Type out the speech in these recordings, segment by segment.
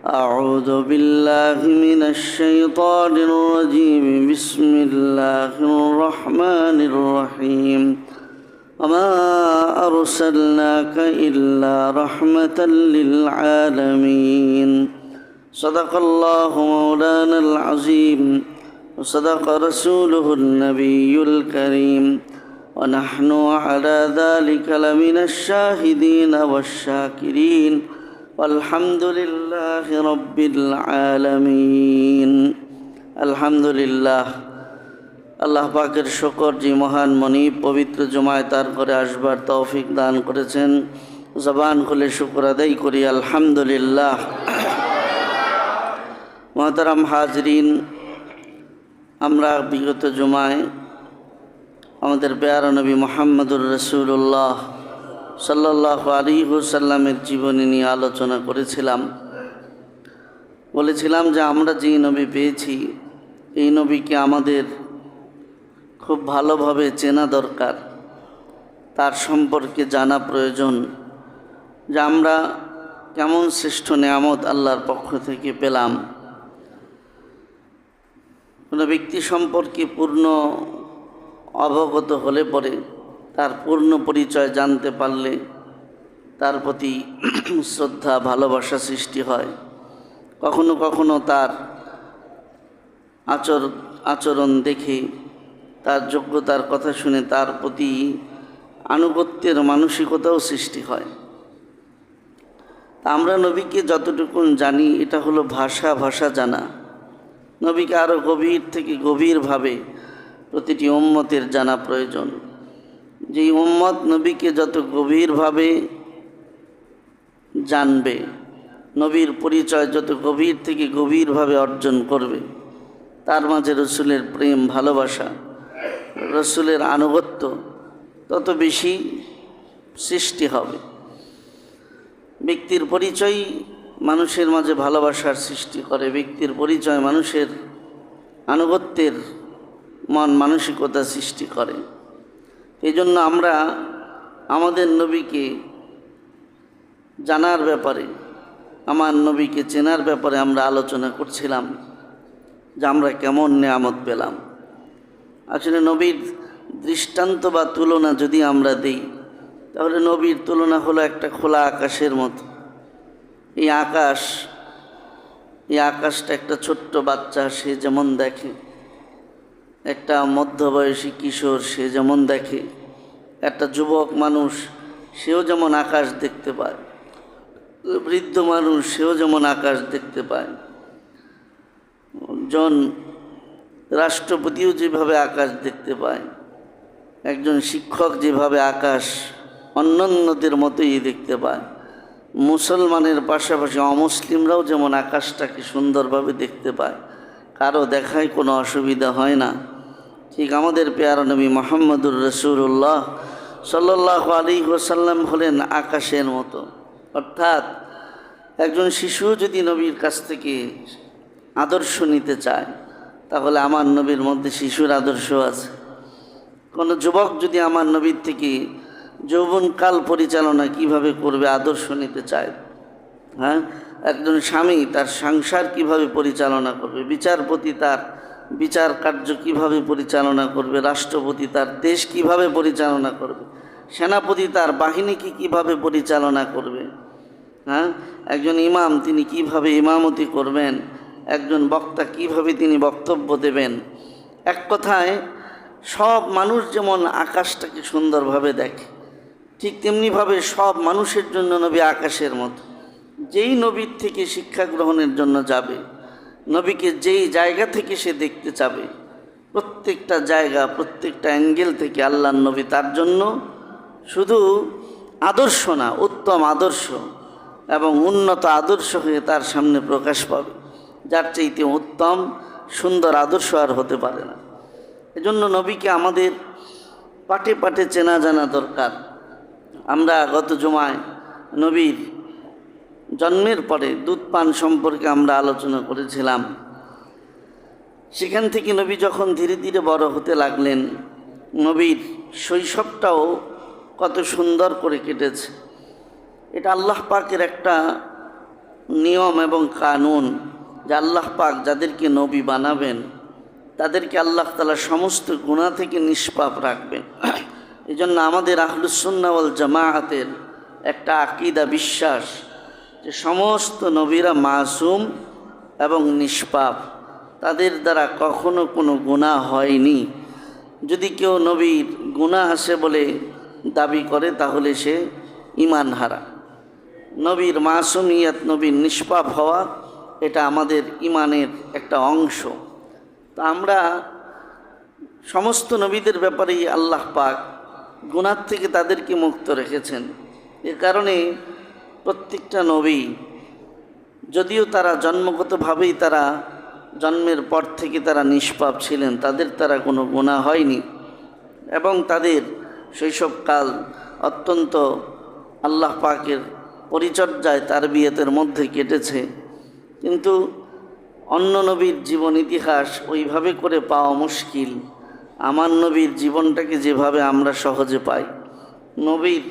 أعوذ بالله من الشيطان الرجيم بسم الله الرحمن الرحيم وما أرسلناك إلا رحمة للعالمين صدق الله مولانا العظيم وصدق رسوله النبي الكريم ونحن على ذلك لمن الشاهدين والشاكرين والحمد لله رب العالمين الحمد لله আল্লাহ পাকের শুকর যে মহান মনিব পবিত্র জুমায় তার করে আসবার তৌফিক দান করেছেন। জবান খুলে শুকর আদায় করি আলহামদুলিল্লাহ। মুহতারাম হাজরিন, আমরা বিগত জুমায় আমাদের প্যারা নবী মুহাম্মদুর রাসূলুল্লাহ সাল্লাল্লাহু আলাইহি ওয়াসাল্লামের জীবনী নিয়ে আলোচনা করেছিলাম। বলেছিলাম যে আমরা যে নবী পেয়েছি এই নবীকে আমাদের খুব ভালোভাবে চেনা দরকার, তার সম্পর্কে জানা প্রয়োজন, যে আমরা কেমন শ্রেষ্ঠ নেয়ামত আল্লাহর পক্ষ থেকে পেলাম। কোনো ব্যক্তি সম্পর্কে পূর্ণ অবগত হলে পরে তার পূর্ণ পরিচয় জানতে পারলে তার প্রতি শ্রদ্ধা ভালোবাসা সৃষ্টি হয়। কখনো কখনো তার আচরণ দেখে, তার যোগ্যতার কথা শুনে তার প্রতি আনুগত্যের মানসিকতাও সৃষ্টি হয়। আমরা নবীকে যতটুকু জানি এটা হলো ভাষা জানা। নবীকে আরও গভীর থেকে গভীরভাবে প্রতিটি উম্মতের জানা প্রয়োজন। যেই উম্মত নবীকে যত গভীরভাবে জানবে, নবীর পরিচয় যত গভীর থেকে গভীরভাবে অর্জন করবে, তার মাঝে রসুলের প্রেম ভালোবাসা, রসুলের আনুগত্য তত বেশি সৃষ্টি হবে। ব্যক্তির পরিচয় মানুষের মাঝে ভালোবাসার সৃষ্টি করে, ব্যক্তির পরিচয় মানুষের আনুগত্যের মন মানসিকতা সৃষ্টি করে। এই জন্য আমরা আমাদের নবীকে জানার ব্যাপারে, আমার নবীকে চেনার ব্যাপারে আমরা আলোচনা করছিলাম যে আমরা কেমন নেয়ামত পেলাম। আসলে নবীর দৃষ্টান্ত বা তুলনা যদি আমরা দিই, তাহলে নবীর তুলনা হলো একটা খোলা আকাশের মতো। এই আকাশটা একটা ছোট্ট বাচ্চা সে যেমন দেখে, একটা মধ্যবয়সী কিশোর সে যেমন দেখে, একটা যুবক মানুষ সেও যেমন আকাশ দেখতে পায়, বৃদ্ধ মানুষ সেও যেমন আকাশ দেখতে পায়, একজন রাষ্ট্রপতিও যেভাবে আকাশ দেখতে পায়, একজন শিক্ষক যেভাবে আকাশ অন্যান্যদের মতোই দেখতে পায়, মুসলমানের পাশাপাশি অমুসলিমরাও যেমন আকাশটাকে সুন্দরভাবে দেখতে পায়, কারো দেখায় কোনো অসুবিধা হয় না। ঠিক আমাদের প্যারা নবী মুহাম্মদুর রাসূলুল্লাহ সাল্লাল্লাহু আলাইহি ওয়াসাল্লাম হলেন আকাশের মতো। অর্থাৎ একজন শিশু যদি নবীর কাছ থেকে আদর্শ নিতে চায়, তাহলে আমার নবীর মধ্যে শিশুর আদর্শ আছে। কোনো যুবক যদি আমার নবীর থেকে যৌবনকাল পরিচালনা কিভাবে করবে আদর্শ নিতে চায়, একজন স্বামী তার সংসার কিভাবে পরিচালনা করবে, বিচারপতি তার বিচার কার্য কিভাবে পরিচালনা করবে, রাষ্ট্রপতি তার দেশ কিভাবে পরিচালনা করবে, সেনাপতি তার বাহিনীকে কিভাবে পরিচালনা করবে, একজন ইমাম তিনি কিভাবে ইমামতি করবেন, একজন বক্তা কিভাবে তিনি বক্তব্য দেবেন। এক কথায় সব মানুষ যেমন আকাশটাকে সুন্দরভাবে দেখে, ঠিক তেমনিভাবে সব মানুষের জন্য নবী আকাশের মতো। যেই নবীর থেকে শিক্ষা গ্রহণের জন্য যাবে, নবীকে যেই জায়গা থেকে সে দেখতে চাবে, প্রত্যেকটা জায়গা প্রত্যেকটা অ্যাঙ্গেল থেকে আল্লাহর নবী তার জন্য শুধু আদর্শ না, উত্তম আদর্শ এবং উন্নত আদর্শ হয়ে তার সামনে প্রকাশ পাবে। যার চাইতে উত্তম সুন্দর আদর্শ আর হতে পারে না। এজন্য নবীকে আমাদের পাটে পাটে চেনা জানা দরকার। আমরা গত জুমায় নবীর জন্মের পরে দুধ পান সম্পর্কে আমরা আলোচনা করেছিলাম। সেখান থেকে নবী যখন ধীরে ধীরে বড় হতে লাগলেন, নবীর শৈশবটাও কত সুন্দর করে কেটেছে। এটা আল্লাহ পাকের একটা নিয়ম এবং কানুন যে আল্লাহ পাক যাদেরকে নবী বানাবেন তাদেরকে আল্লাহ তাআলা সমস্ত গুনাহ থেকে নিষ্পাপ রাখবেন। এই জন্য আমাদের আহলুস সুন্নাহ ওয়াল জামাআতের একটা আকীদা বিশ্বাস যে সমস্ত নবীরা মাসুম এবং নিষ্পাপ, তাদের দ্বারা কখনো কোনো গুনাহ হয়নি। যদি কেউ নবীর গুনাহ আছে বলে দাবি করে তাহলে সে ঈমান হারা। নবীর মাসুমিয়ত, নবীর নিষ্পাপ হওয়া, এটা আমাদের ঈমানের একটা অংশ। তো আমরা সমস্ত নবীদের ব্যাপারেই আল্লাহ পাক গুনাহ থেকে তাদেরকে মুক্ত রেখেছেন। এ কারণে প্রত্যেকটা নবী, যদিও তারা জন্মগতভাবেই তারা জন্মের পর থেকে তারা নিষ্পাপ ছিলেন, তাদের দ্বারা কোনো গুনাহ হয়নি এবং তাদের শৈশবকাল অত্যন্ত আল্লাহ পাকের পরিচর্যায় তারবিয়তের মধ্যে কেটেছে, কিন্তু অন্য নবীর জীবন ইতিহাস ওইভাবে করে পাওয়া মুশকিল। আমার নবীর জীবনটাকে যেভাবে আমরা সহজে পাই, নবীর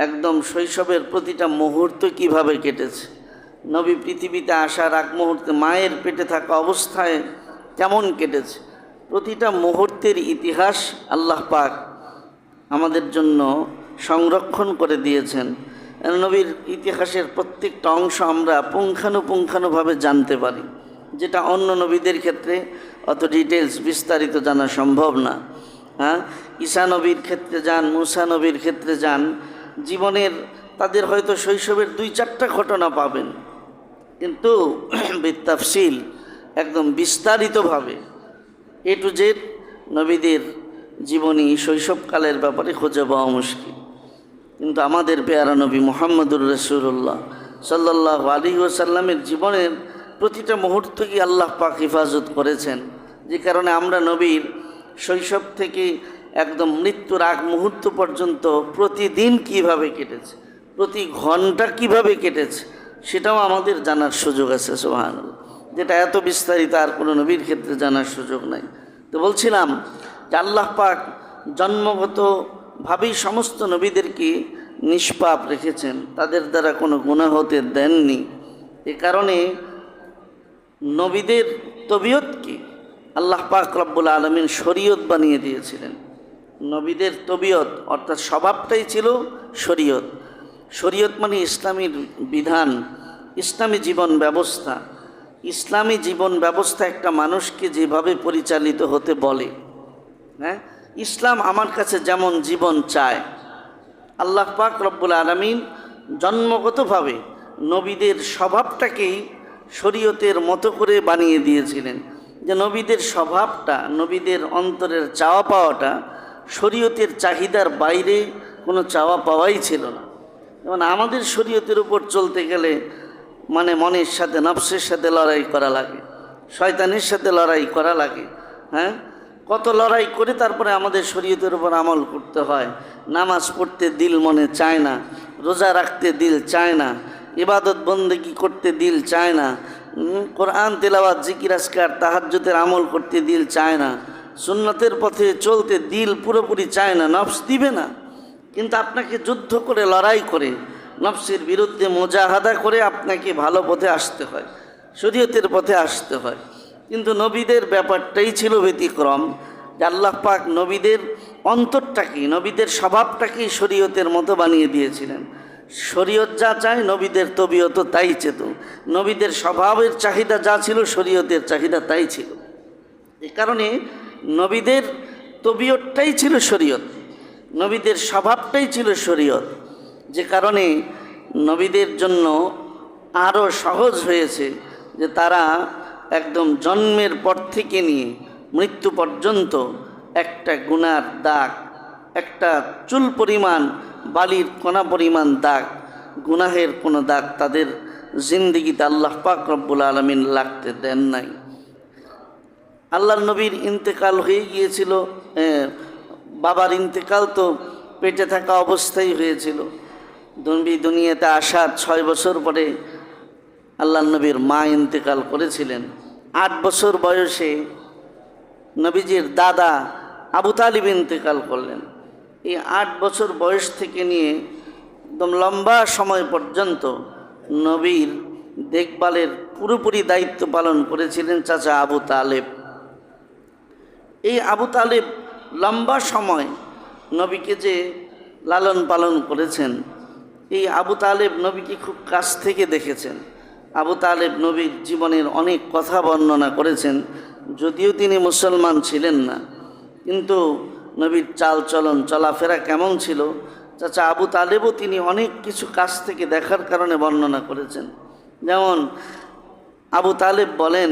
একদম শৈশবের প্রতিটা মুহূর্ত কিভাবে কেটেছে, নবী পৃথিবীতে আসার আগ মুহূর্তে মায়ের পেটে থাকা অবস্থায় কেমন কেটেছে, প্রতিটা মুহূর্তের ইতিহাস আল্লাহ পাক আমাদের জন্য সংরক্ষণ করে দিয়েছেন। নবীর ইতিহাসের প্রত্যেকটা অংশ আমরা পুঙ্খানুপুঙ্খানুভাবে জানতে পারি, যেটা অন্য নবীদের ক্ষেত্রে অত ডিটেলস বিস্তারিত জানা সম্ভব না। ঈসা নবীর ক্ষেত্রে যান, মুসা নবীর ক্ষেত্রে যান, জীবনের তাদের হয়তো শৈশবের 2-4টা ঘটনা পাবেন, কিন্তু বিতাফসিল একদম বিস্তারিতভাবে এ টু জেড নবীদের জীবনী শৈশবকালের ব্যাপারে খুঁজে পাওয়া মুশকিল। কিন্তু আমাদের পেয়ারা নবী মুহাম্মদুর রাসূলুল্লাহ সাল্লাল্লাহু আলাইহি ওয়াসাল্লামের জীবনের প্রতিটা মুহূর্তকে আল্লাহ পাক হেফাজত করেছেন, যে কারণে আমরা নবীর শৈশব থেকে একদম মৃত্যুর আগ মুহূর্ত পর্যন্ত প্রতিদিন কিভাবে কেটেছে, প্রতি ঘন্টা কিভাবে কেটেছে, সেটাও আমাদের জানার সুযোগ আছে সুবহানাল্লাহ, যেটা এত বিস্তারিত আর কোনো নবীর ক্ষেত্রে জানার সুযোগ নাই। তো বলছিলাম যে আল্লাহ পাক জন্মগতভাবেই সমস্ত নবীদেরকে নিষ্পাপ রেখেছেন, তাদের দ্বারা কোনো গুনাহ হতে দেননি। এ কারণে নবীদের তবিয়তকে আল্লাহ পাক রব্বুল আলামিন শরীয়ত বানিয়ে দিয়েছিলেন। নবীদের তবিয়ত অর্থাৎ স্বভাবটাই ছিল শরীয়ত। শরীয়ত মানে ইসলামীর বিধান, ইসলামী জীবন ব্যবস্থা। ইসলামী জীবন ব্যবস্থা একটা মানুষকে যেভাবে পরিচালিত হতে বলে, ইসলাম আমার কাছে যেমন জীবন চায়, আল্লাহ পাক রব্বুল আলামিন জন্মগতভাবে নবীদের স্বভাবটাকেই শরীয়তের মতো করে বানিয়ে দিয়েছিলেন, যে নবীদের স্বভাবটা, নবীদের অন্তরের চাওয়া পাওয়াটা শরীয়তের চাহিদার বাইরে কোনো চাওয়া পাওয়াই ছিল না। যেমন আমাদের শরীয়তের উপর চলতে গেলে মানে মনের সাথে, নফসের সাথে লড়াই করা লাগে, শয়তানের সাথে লড়াই করা লাগে। কত লড়াই করে তারপরে আমাদের শরীয়তের উপর আমল করতে হয়। নামাজ পড়তে দিল মনে চায় না, রোজা রাখতে দিল চায় না, ইবাদত বন্দেগী করতে দিল চায় না, কোরআন তেলাওয়াত, জিকির আজকার, তাহাজ্জুদের আমল করতে দিল চায় না, সুন্নতের পথে চলতে দিল পুরোপুরি চায় না, নফস দিবে না। কিন্তু আপনাকে যুদ্ধ করে, লড়াই করে, নফসের বিরুদ্ধে মুজাহাদা করে আপনাকে ভালো পথে আসতে হয়, শরীয়তের পথে আসতে হয়। কিন্তু নবীদের ব্যাপারটাই ছিল ব্যতিক্রম, যে আল্লাহ পাক নবীদের অন্তরটাকেই, নবীদের স্বভাবটাকেই শরীয়তের মতো বানিয়ে দিয়েছিলেন। শরীয়ত যা চায় নবীদের তবিয়ত তাই চেত, নবীদের স্বভাবের চাহিদা যা ছিল শরীয়তের চাহিদা তাই ছিল। এ কারণে নবীদের তবিয়তটাই ছিল শরীয়ত, নবীদের স্বভাবটাই ছিল শরীয়ত, যে কারণে নবীদের জন্য আরও সহজ হয়েছে যে তারা একদম জন্মের পর থেকে নিয়ে মৃত্যু পর্যন্ত একটা গুনার দাগ, একটা চুল পরিমাণ, বালির কণা পরিমাণ দাগ, গুনাহের কোনো দাগ তাদের জিন্দিগিতে আল্লাহ পাক রব্বুল আলামিন লাগতে দেন নাই। আল্লাহর নবীর ইন্তেকাল হয়ে গিয়েছিল, বাবার ইন্তেকাল তো পেটে থাকা অবস্থায় হয়েছিল। নবী দুনিয়াতে আসার 6 বছর পরে আল্লাহর নবীর মা ইন্তেকাল করেছিলেন। 8 বছর বয়সে নবীজির দাদা আবু তালিব ইন্তেকাল করলেন। এই 8 বছর বয়স থেকে নিয়ে একদম লম্বা সময় পর্যন্ত নবীর দেখভালের পুরোপুরি দায়িত্ব পালন করেছিলেন চাচা আবু তালেব। এই আবু তালেব লম্বা সময় নবীকে যে লালন পালন করেছেন, এই আবু তালেব নবীকে খুব কাছ থেকে দেখেছেন। আবু তালেব নবীর জীবনের অনেক কথা বর্ণনা করেছেন, যদিও তিনি মুসলমান ছিলেন না, কিন্তু নবীর চাল চলন চলাফেরা কেমন ছিল চাচা আবু তালেবও তিনি অনেক কিছু কাছ থেকে দেখার কারণে বর্ণনা করেছেন। যেমন আবু তালেব বলেন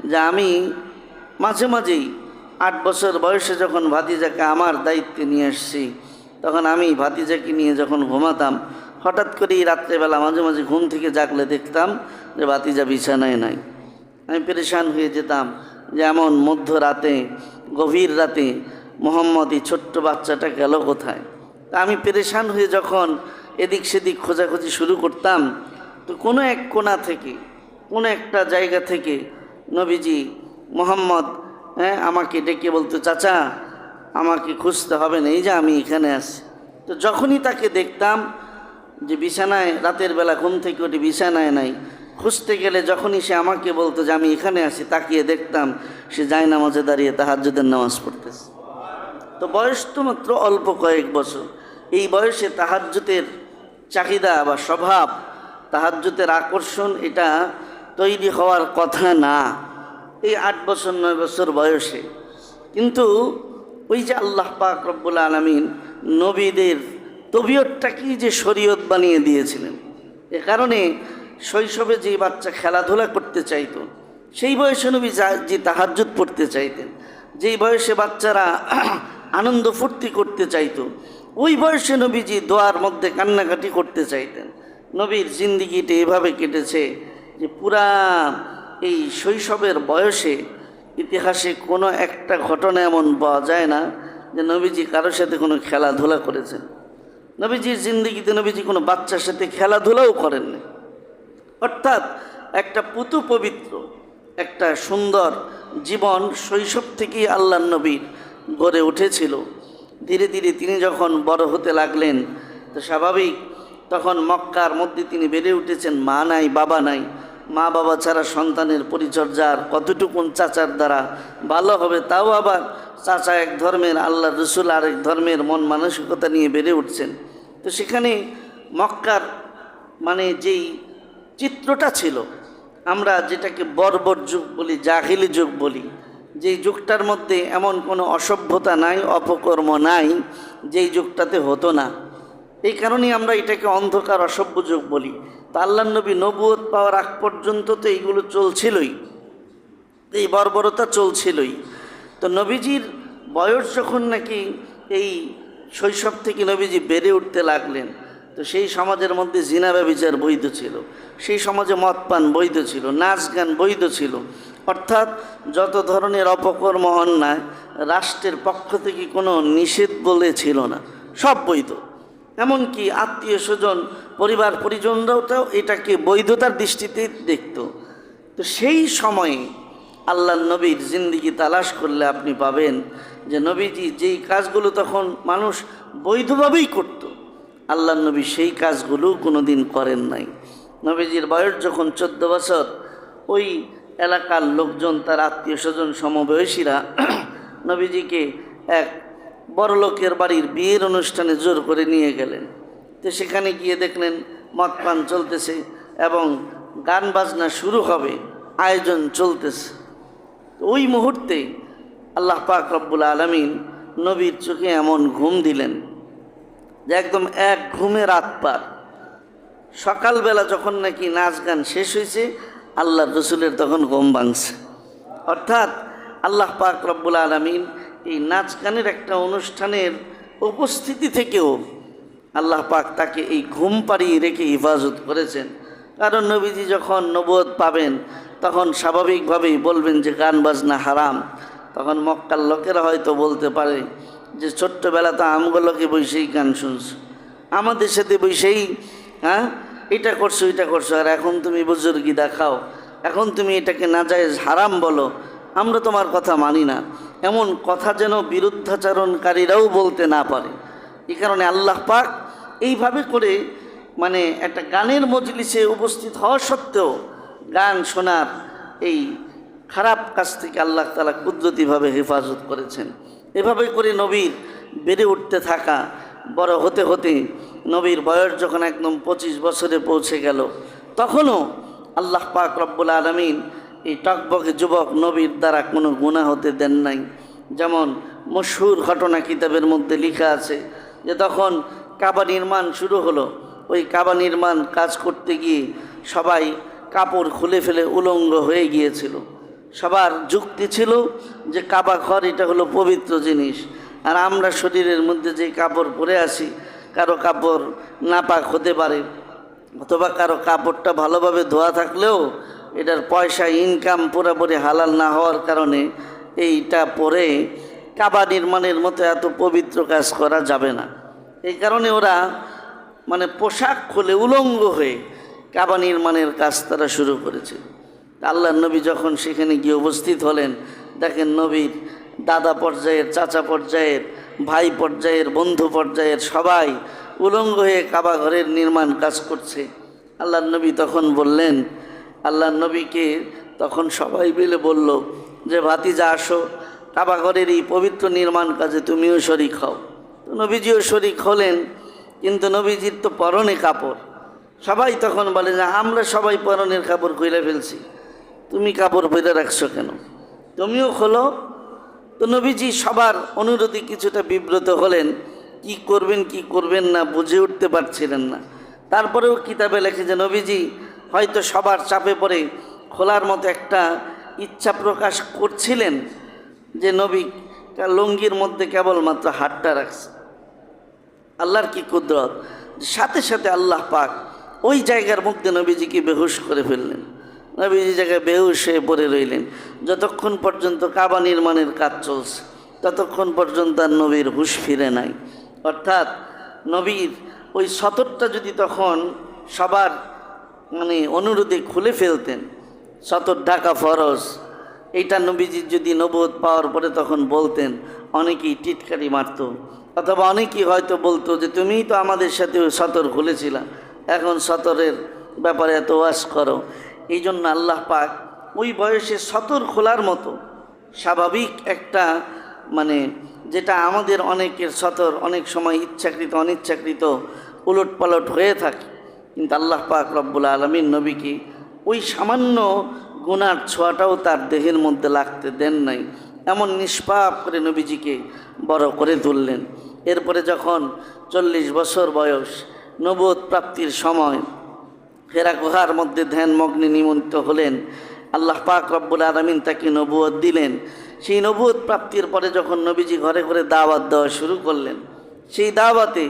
যে আমি মাঝে মাঝেই 8 বছর বয়সে যখন ভাতিজাকে আমার দায়িত্বে নিয়ে এসেছি, তখন আমি ভাতিজাকে নিয়ে যখন ঘুমাতাম, হঠাৎ করেই রাত্রেবেলা মাঝে মাঝে ঘুম থেকে জাগলে দেখতাম যে ভাতিজা বিছানায় নাই। আমি পেরেশান হয়ে যেতাম যে এমন মধ্যরাতে, গভীর রাতে মোহাম্মদ এই ছোট্ট বাচ্চাটা গেল কোথায়। তা আমি পেরেশান হয়ে যখন এদিক সেদিক খোঁজাখুঁজি শুরু করতাম, তো কোনো এক কোণা থেকে, কোনো একটা জায়গা থেকে নবীজি মোহাম্মদ আমাকে ডেকে বলতো, চাচা আমাকে খুঁজতে হবে না, এই যে আমি এখানে আছি। তো যখনই তাকে দেখতাম যে বিছানায়, রাতের বেলা ঘুম থেকে উঠে বিছানায় নাই, খুঁজতে গেলে যখনই সে আমাকে বলতো যে আমি এখানে আছি, তাকিয়ে দেখতাম সে জায়নামাজে দাঁড়িয়ে তাহাজ্জুদের নামাজ পড়তেছে। তো বয়স তো মাত্র অল্প কয়েক বছর, এই বয়সে তাহাজ্জুদের চাহিদা বা স্বভাব, তাহাজ্জুদের আকর্ষণ এটা তৈরি হওয়ার কথা না এই 8 বছর 9 বছর বয়সে। কিন্তু ওই যে আল্লাহ পাক রব্বুল আলামিন নবীদের তবিয়তটাকেই যে শরীয়ত বানিয়ে দিয়েছিলেন, এ কারণে শৈশবে যে বাচ্চা খেলাধুলা করতে চাইতো, সেই বয়সে নবী যে তাহাজ্জুদ পড়তে চাইতেন, যেই বয়সে বাচ্চারা আনন্দ ফুর্তি করতে চাইতো, ওই বয়সে নবীজি দোয়ার মধ্যে কান্নাকাটি করতে চাইতেন। নবীর জিন্দিগিটা এভাবে কেটেছে যে পুরা এই শৈশবের বয়সে ইতিহাসে কোনো একটা ঘটনা এমন পাওয়া যায় না যে নবীজি কারোর সাথে কোনো খেলাধুলা করেছেন। নবীজির জিন্দিগিতে নবীজি কোনো বাচ্চার সাথে খেলাধুলাও করেননি। অর্থাৎ একটা পুতু পবিত্র, একটা সুন্দর জীবন শৈশব থেকেই আল্লাহর নবীর গড়ে উঠেছিল। ধীরে ধীরে তিনি যখন বড় হতে লাগলেন, তো স্বাভাবিক তখন মক্কার মধ্যে তিনি বেড়ে উঠেছেন, মা নাই বাবা নাই। মা বাবা ছাড়া সন্তানের পরিচর্যার কতটুকুন চাচার দ্বারা ভালো হবে, তাও আবার চাচা এক ধর্মের, আল্লাহ রসুল আরেক ধর্মের মন মানসিকতা নিয়ে বেড়ে উঠছেন। তো সেখানে মক্কার মানে যেই চিত্রটা ছিল, আমরা যেটাকে বর্বর যুগ বলি, জাহিলি যুগ বলি, যেই যুগটার মধ্যে এমন কোনো অসভ্যতা নাই, অপকর্ম নাই, যেই যুগটাতে হতো না। এই কারণেই আমরা এটাকে অন্ধকার অসভ্য যুগ বলি। তা আল্লাহর নবী নবুয়ত পাওয়ার আগ পর্যন্ত তো এইগুলো চলছিলই, এই বর্বরতা চলছিলই। তো নবীজির বয়স যখন নাকি এই শৈশব থেকে নবীজি বেড়ে উঠতে লাগলেন, তো সেই সমাজের মধ্যে জিনা ব্যভিচার বৈধ ছিল, সেই সমাজে মদ পান বৈধ ছিল, নাচ গান বৈধ ছিল। অর্থাৎ যত ধরনের অপকর্ম অন্যায় রাষ্ট্রের পক্ষ থেকে কোনো নিষেধ বলে ছিল না, সব বৈধ। এমনকি আত্মীয় স্বজন, পরিবার পরিজনরাও তো এটাকে বৈধতার দৃষ্টিতে দেখত। তো সেই সময়ে আল্লাহ নবীর জিন্দিগি তালাশ করলে আপনি পাবেন যে নবীজি যেই কাজগুলো তখন মানুষ বৈধভাবেই করত, আল্লাহ নবী সেই কাজগুলো কোনো দিন করেন নাই। নবীজির বয়স যখন 14 বছর, ওই এলাকার লোকজন, তার আত্মীয় স্বজন সমবয়সীরা নবীজিকে এক বড় লোকের বাড়ির বিয়ের অনুষ্ঠানে জোর করে নিয়ে গেলেন। তো সেখানে গিয়ে দেখলেন মদ পান চলতেছে এবং গান বাজনা শুরু হবে, আয়োজন চলতেছে। ওই মুহূর্তে আল্লাহ পাক রব্বুল আলামিন নবীর চোখে এমন ঘুম দিলেন যে একদম এক ঘুমে রাত পার। সকালবেলা যখন নাকি নাচ গান শেষ হয়েছে, আল্লাহ রসুলের তখন ঘুম ভাঙছে। অর্থাৎ আল্লাহ পাক রব্বুল আলামিন এই নাচ গানের একটা অনুষ্ঠানের উপস্থিতি থেকেও আল্লাহ পাক তাকে এই ঘুম পাড়িয়ে রেখে হেফাজত করেছেন। কারণ নবীজি যখন নবুয়ত পাবেন, তখন স্বাভাবিকভাবেই বলবেন যে গান বাজনা হারাম। তখন মক্কার লোকেরা হয়তো বলতে পারে যে ছোট্টবেলা তো আমগুলোকে বসেই গান শুনছো, আমাদের সাথে বসেই এটা করছো এটা করছো, আর এখন তুমি বুজুর্গি দেখাও, এখন তুমি এটাকে নাজায়েজ হারাম বলো, আমরা তোমার কথা মানি না। এমন কথা যেন বিরুদ্ধাচরণকারীরাও বলতে না পারে। এই কারণে আল্লাহ পাক এইভাবে করে মানে একটা গানের মজলিসে উপস্থিত হওয়া সত্ত্বেও গান শোনার এই খারাপ কাজ থেকে আল্লাহ তাআলা কুদরতিভাবে হেফাজত করেছেন। এভাবে করে নবীর বেড়ে উঠতে থাকা, বড় হতে হতে নবীর বয়স যখন একদম 25 বছরে পৌঁছে গেল, তখনও আল্লাহ পাক রব্বুল আলামিন এই টকবকে যুবক নবীর দ্বারা কোনো গুনাহ হতে দেন নাই। যেমন মশহুর ঘটনা কিতাবের মধ্যে লেখা আছে যে তখন কাবা নির্মাণ শুরু হলো। ওই কাবা নির্মাণ কাজ করতে গিয়ে সবাই কাপড় খুলে ফেলে উলঙ্গ হয়ে গিয়েছিল। সবার যুক্তি ছিল যে কাবা ঘর এটা হলো পবিত্র জিনিস, আর আমরা শরীরের মধ্যে যে কাপড় পরে আসি, কারো কাপড় নাপাক হতে পারে, অথবা কারো কাপড়টা ভালোভাবে ধোয়া থাকলেও এটার পয়সা ইনকাম পুরোপুরি হালাল না হওয়ার কারণে এইটা পরে কাবা নির্মাণের মতো এত পবিত্র কাজ করা যাবে না। এই কারণে ওরা মানে পোশাক খুলে উলঙ্গ হয়ে কাবা নির্মাণের কাজ তারা শুরু করেছে। আল্লাহর নবী যখন সেখানে গিয়ে উপস্থিত হলেন, দেখেন নবীর দাদা পর্যায়ের, চাচা পর্যায়ের, ভাই পর্যায়ের, বন্ধু পর্যায়ের সবাই উলঙ্গ হয়ে কাবা ঘরের নির্মাণ কাজ করছে। আল্লাহর নবী তখন বললেন, আল্লাহর নবীকে তখন সবাই মিলে বলল যে ভাতিজা আসো, কাবা ঘরের এই পবিত্র নির্মাণ কাজে তুমিও শরিক হও। তো নবীজিও শরিক হলেন, কিন্তু নবীজির তো পরনে কাপড়। সবাই তখন বলে যে আমরা সবাই পরনের কাপড় খুলে ফেলছি, তুমি কাপড় পরে রাখছো কেন, তুমিও খোলো। তো নবীজি সবার অনুরোধে কিছুটা বিব্রত হলেন, কি করবেন কি করবেন না বুঝে উঠতে পারছিলেন না। তারপরেও কিতাবে লেখে যে নবীজি হয়তো সবার চাপে পড়ে খোলার মতো একটা ইচ্ছা প্রকাশ করছিলেন, যে নবী লুঙ্গির মধ্যে কেবলমাত্র হাতটা রাখছে। আল্লাহর কি কুদরত, সাথে সাথে আল্লাহ পাক ওই জায়গার মধ্যে নবীজিকে বেহুশ করে ফেললেন। নবীজি জায়গায় বেহুশ হয়ে পড়ে রইলেন। যতক্ষণ পর্যন্ত কাবা নির্মাণের কাজ চলছে ততক্ষণ পর্যন্ত আর নবীর হুঁশ ফিরে নাই। অর্থাৎ নবীর ওই সতরটা যদি তখন সবার মানে অনুরোধে খুলে ফেলতেন, সতর ঢাকা ফরজ, এইটা নবীজির যদি নবুয়ত পাওয়ার পরে তখন বলতেন, অনেকেই টিটকারি মারত, অথবা অনেকেই হয়তো বলতো যে তুমিই তো আমাদের সাথে সতর খুলেছিলা, এখন সতরের ব্যাপারে এত ওয়াজ করো। এই জন্য আল্লাহ পাক ওই বয়সে সতর খোলার মতো স্বাভাবিক একটা মানে যেটা আমাদের অনেকের সতর অনেক সময় ইচ্ছাকৃত অনিচ্ছাকৃত উলট পালট হয়ে থাকে, কিন্তু আল্লাহ পাক রব্বুল আলামিন নবীকে ওই সামান্য গুনার ছোঁয়াটাও তার দেহের মধ্যে লাগতে দেন নাই। এমন নিষ্পাপ করে নবীজিকে বড় করে তুললেন। এরপরে যখন 40 বছর বয়স, নবুয়ত প্রাপ্তির সময়, হেরা গুহার মধ্যে ধ্যানমগ্নে নিমন্ত্রিত হলেন। আল্লাহ পাক রব্বুল আলামিন তাকে নবুয়ত দিলেন। সেই নবুয়ত প্রাপ্তির পরে যখন নবীজি ঘরে ঘরে দাওয়াত দেওয়া শুরু করলেন, সেই দাওয়াতে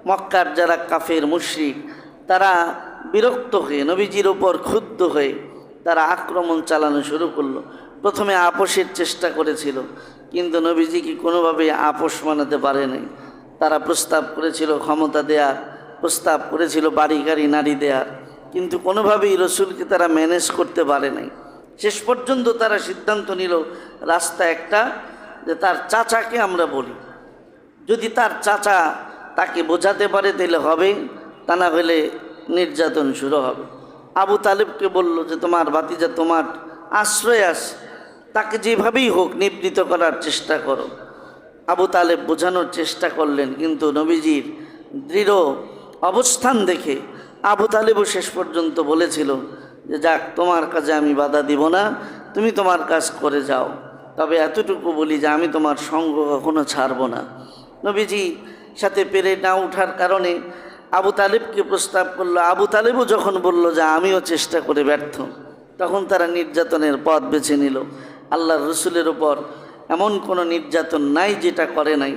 মক্কার যারা কাফের মুশরিক তারা বিরক্ত হয়ে নবীজির ওপর ক্ষুব্ধ হয়ে তারা আক্রমণ চালানো শুরু করলো। প্রথমে আপোষের চেষ্টা করেছিল, কিন্তু নবীজিকে কোনোভাবে আপোষ মানাতে পারে নাই। তারা প্রস্তাব করেছিল ক্ষমতা দেওয়ার, প্রস্তাব করেছিল বাড়ি গাড়ি নারী দেওয়ার, কিন্তু কোনোভাবেই রসুলকে তারা ম্যানেজ করতে পারে নাই। শেষ পর্যন্ত তারা সিদ্ধান্ত নিল রাস্তা একটা, যে তার চাচাকে আমরা বলি, যদি তার চাচা তাকে বোঝাতে পারে তাহলে হবে, তা না হলে নির্যাতন শুরু হবে। আবু তালেবকে বলল যে তোমার ভাতিজা তোমার আশ্রয় আছে, তাকে যেভাবেই হোক নিবৃত করার চেষ্টা করো। আবু তালেব বোঝানোর চেষ্টা করলেন, কিন্তু নবীজির দৃঢ় অবস্থান দেখে আবু তালেবও শেষ পর্যন্ত বলেছিল যে যাক, তোমার কাজে আমি বাধা দিব না, তুমি তোমার কাজ করে যাও, তবে এতটুকু বলি যে আমি তোমার সঙ্গ কখনো ছাড়ব না। নবীজি সাথে পেরে না ওঠার কারণে আবু তালেবকে প্রস্তাব করলো। আবু তালেবও যখন বলল যে আমিও চেষ্টা করে ব্যর্থ, তখন তারা নির্যাতনের পথ বেছে নিল। আল্লাহর রসুলের ওপর এমন কোনো নির্যাতন নাই যেটা করে নাই।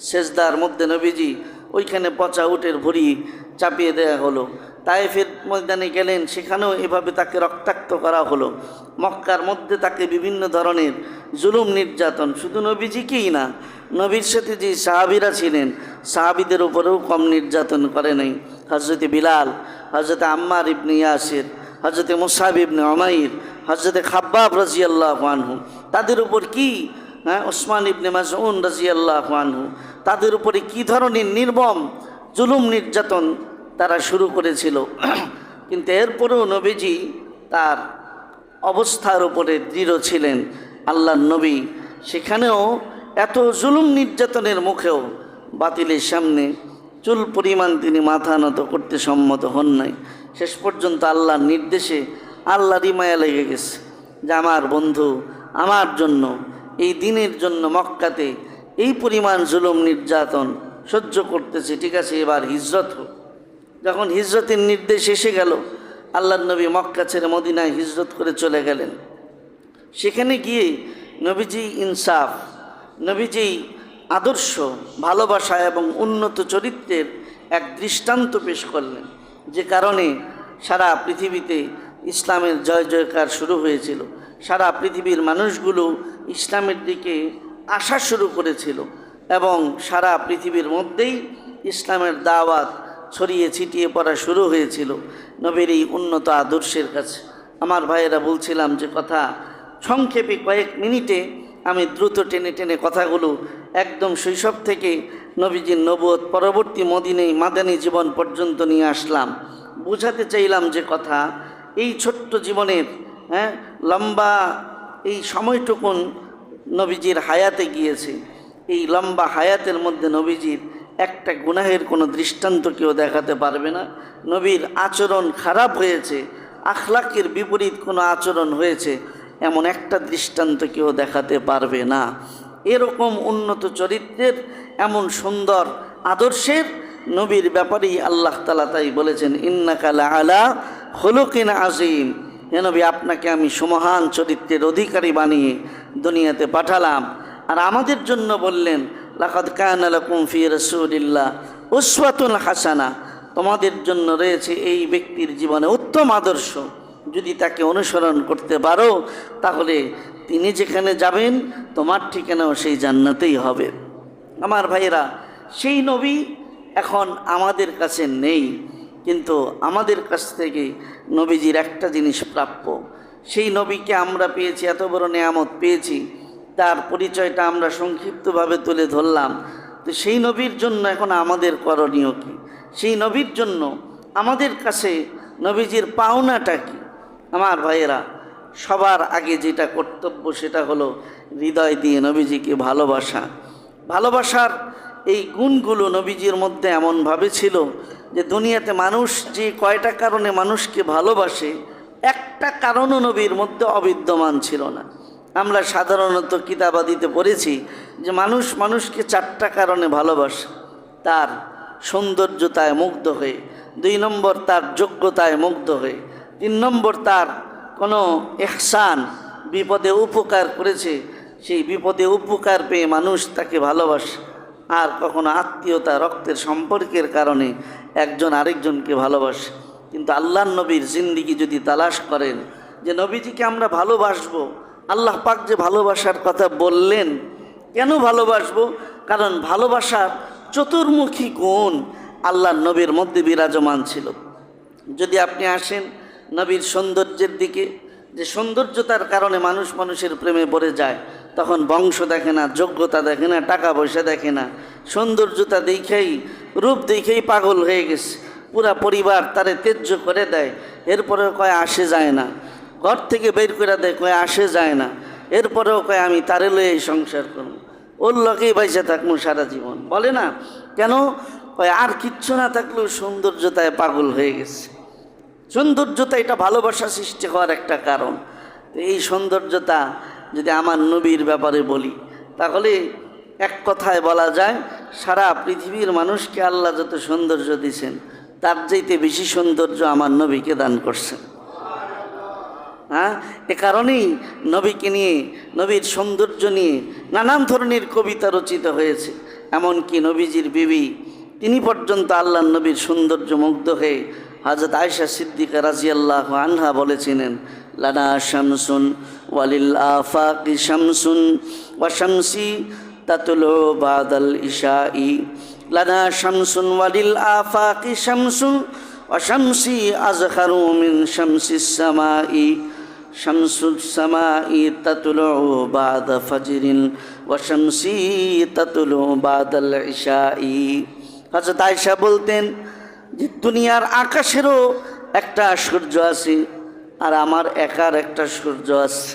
সেজদার মধ্যে নবীজি ওইখানে পচা উটের ভুঁড়ি চাপিয়ে দেওয়া হলো। তায়েফের ময়দানে গেলেন, সেখানেও এভাবে তাকে রক্তাক্ত করা হলো। মক্কার মধ্যে তাকে বিভিন্ন ধরনের জুলুম নির্যাতন, শুধু নবীজিকেই না, নবীর সাথে যে সাহাবীরা ছিলেন সাহাবীদের উপরেও কম নির্যাতন করে নাই। হজরতে বিলাল, হজরতে আম্মার ইবনে ইয়াসির, হজরতে মুসাব ইবনে উমাইর, হজরতে খাব্বাব রাদিয়াল্লাহু আনহু, তাদের উপর কি ওসমান ইবনে মাসউদ রাদিয়াল্লাহু আনহু, তাদের উপরে কি ধরনের নির্মম জুলুম নির্যাতন তারা শুরু করেছিল। কিন্তু এরপরেও নবীজি তার অবস্থার উপরে দৃঢ় ছিলেন। আল্লাহর নবী সেখানেও এত জুলুম নির্যাতনের মুখেও বাতিলের সামনে চুল পরিমাণ তিনি মাথা নত করতে সম্মত হন নাই। শেষ পর্যন্ত আল্লাহর নির্দেশে আল্লাহরই মায়া লেগে গেছে যে আমার বন্ধু আমার জন্য এই দিনের জন্য মক্কাতে এই পরিমাণ জুলুম নির্যাতন সহ্য করতেছে, ঠিক আছে এবার হিজরত হোক। যখন হিজরতের নির্দেশ এসে গেল, আল্লাহর নবী মক্কা ছেড়ে মদিনায় হিজরত করে চলে গেলেন। সেখানে গিয়ে নবীজি ইনসাফ, নবীজি আদর্শ, ভালোবাসা এবং উন্নত চরিত্রের এক দৃষ্টান্ত পেশ করলেন, যে কারণে সারা পৃথিবীতে ইসলামের জয় জয়কার শুরু হয়েছিল। সারা পৃথিবীর মানুষগুলো ইসলামের দিকে আসা শুরু করেছিল এবং সারা পৃথিবীর মধ্যেই ইসলামের দাওয়াত ছড়িয়ে ছিটিয়ে পড়া শুরু হয়েছিল নবীর এই উন্নত আদর্শের কাছে। আমার ভাইয়েরা, বলছিলাম যে কথা সংক্ষেপে কয়েক মিনিটে আমি দ্রুত টেনে টেনে কথাগুলো একদম শৈশব থেকে নবীজির নবুয়ত পরবর্তী মাদানী জীবন পর্যন্ত নিয়ে আসলাম। বুঝাতে চাইলাম যে কথা এই ছোট্ট জীবনের লম্বা এই সময়টুকুন নবীজির হায়াতে গিয়েছে। এই লম্বা হায়াতের মধ্যে নবীজির একটা গুনাহের কোনো দৃষ্টান্ত কেউ দেখাতে পারবে না। নবীর আচরণ খারাপ হয়েছে, আখলাকের বিপরীত কোনো আচরণ হয়েছে, এমন একটা দৃষ্টান্ত কেউ দেখাতে পারবে না। এরকম উন্নত চরিত্রের, এমন সুন্দর আদর্শের নবীর ব্যাপারেই আল্লাহ তাআলা তাই বলেছেন, ইন্নাকা লাআলা খুলুকিন আযীম। হে নবী, আপনাকে আমি সুমহান চরিত্রের অধিকারী বানিয়ে দুনিয়াতে পাঠালাম। আর আমাদের জন্য বললেন, লাকাদ কানা লাকুম ফি রাসূলিল্লাহ উসওয়াতুন হাসানা, তোমাদের জন্য রয়েছে এই ব্যক্তির জীবনে উত্তম আদর্শ। যদি তাকে অনুসরণ করতে পারো তাহলে তিনি যেখানে যাবেন তোমার ঠিকানাও সেই জান্নাতেই হবে। আমার ভাইয়েরা, সেই নবী এখন আমাদের কাছে নেই, কিন্তু আমাদের কাছ থেকে নবীজির একটা জিনিস প্রাপ্য। সেই নবীকে আমরা পেয়েছি, এত বড় নেয়ামত পেয়েছি, তার পরিচয়টা আমরা সংক্ষিপ্তভাবে তুলে ধরলাম। তো সেই নবীর জন্য এখন আমাদের করণীয় কী? সেই নবীর জন্য আমাদের কাছে নবীজির পাওনাটা কী? আমার ভাইয়েরা, সবার আগে যেটা কর্তব্য সেটা হলো হৃদয় দিয়ে নবীজিকে ভালোবাসা। ভালোবাসার এই গুণগুলো নবীজির মধ্যে এমনভাবে ছিল যে দুনিয়াতে মানুষ যে কয়টা কারণে মানুষকে ভালোবাসে, একটা কারণও নবীর মধ্যে অবিদ্যমান ছিল না। আমরা সাধারণত কিতাবাদিতে পড়েছি যে মানুষ মানুষকে চারটা কারণে ভালোবাসে: তার সৌন্দর্যতায় মুগ্ধ হয়ে, 2 নম্বর তার যোগ্যতায় মুগ্ধ হয়ে, 3 নম্বর তার কোনো ইহসান, বিপদে উপকার করেছে, সেই বিপদে উপকার পেয়ে মানুষ তাকে ভালোবাসে। আর কখনো আত্মীয়তা, রক্তের সম্পর্কের কারণে একজন আরেকজনকে ভালোবাসে। কিন্তু আল্লাহর নবীর জিন্দিগি যদি তালাশ করেন যে নবীজিকে আমরা ভালোবাসবো, আল্লাহ পাক যে ভালোবাসার কথা বললেন, কেন ভালোবাসবো? কারণ ভালোবাসার চতুর্মুখী গুণ আল্লাহর নবীর মধ্যে বিরাজমান ছিল। যদি আপনি আসেন নবীর সৌন্দর্যের দিকে, যে সৌন্দর্যতার কারণে মানুষ মানুষের প্রেমে পড়ে যায়, তখন বংশ দেখে না, যোগ্যতা দেখে না, টাকা পয়সা দেখে না, সৌন্দর্যতা দেখেই, রূপ দেখেই পাগল হয়ে গেছে, পুরা পরিবার তারে ত্যায্য করে দেয়, এরপরেও কয় আসে যায় না, ঘর থেকে বের করে দেয়, কয় আসে যায় না, এরপরেও কয় আমি তারে লয়ে সংসার করব, ওর লোকেই বাইসে থাকবো সারা জীবন। বলে না কেন? কয় আর কিচ্ছু না থাকলেও সৌন্দর্যতায় পাগল হয়ে গেছে। সৌন্দর্যতা এটা ভালোবাসা সৃষ্টি হওয়ার একটা কারণ। তো এই সৌন্দর্যতা যদি আমার নবীর ব্যাপারে বলি, তাহলে এক কথায় বলা যায় সারা পৃথিবীর মানুষকে আল্লাহ যত সৌন্দর্য দিয়েছেন, তার চাইতে বেশি সৌন্দর্য আমার নবীকে দান করছেন। এ কারণেই নবীকে নিয়ে, নবীর সৌন্দর্য নিয়ে নানান ধরনের কবিতা রচিত হয়েছে। এমনকি নবীজির বিবি, তিনি পর্যন্ত আল্লাহর নবীর সৌন্দর্য মুগ্ধ হয়ে হযরত আয়েশা সিদ্দিকা রাদিয়াল্লাহু আনহা বলেছিলেন, লানা শামসুন ওয়ালিল আফাকি শামসুন ওয়া শামসি তাতলু বাদাল ইশাই, লানা শামসুন ওয়ালিল আফাকি শামসুন ওয়া শামসি আযখারু মিন শামসিস সামাই, শামসুস সামাই তাতলু বাদা ফাজরিন ওয়া শামসি তাতলু বাদাল ইশাই। হযরত আয়েশা বলতেন, যে দুনিয়ার আকাশেরও একটা সূর্য আছে, আর আমার একার একটা সূর্য আছে।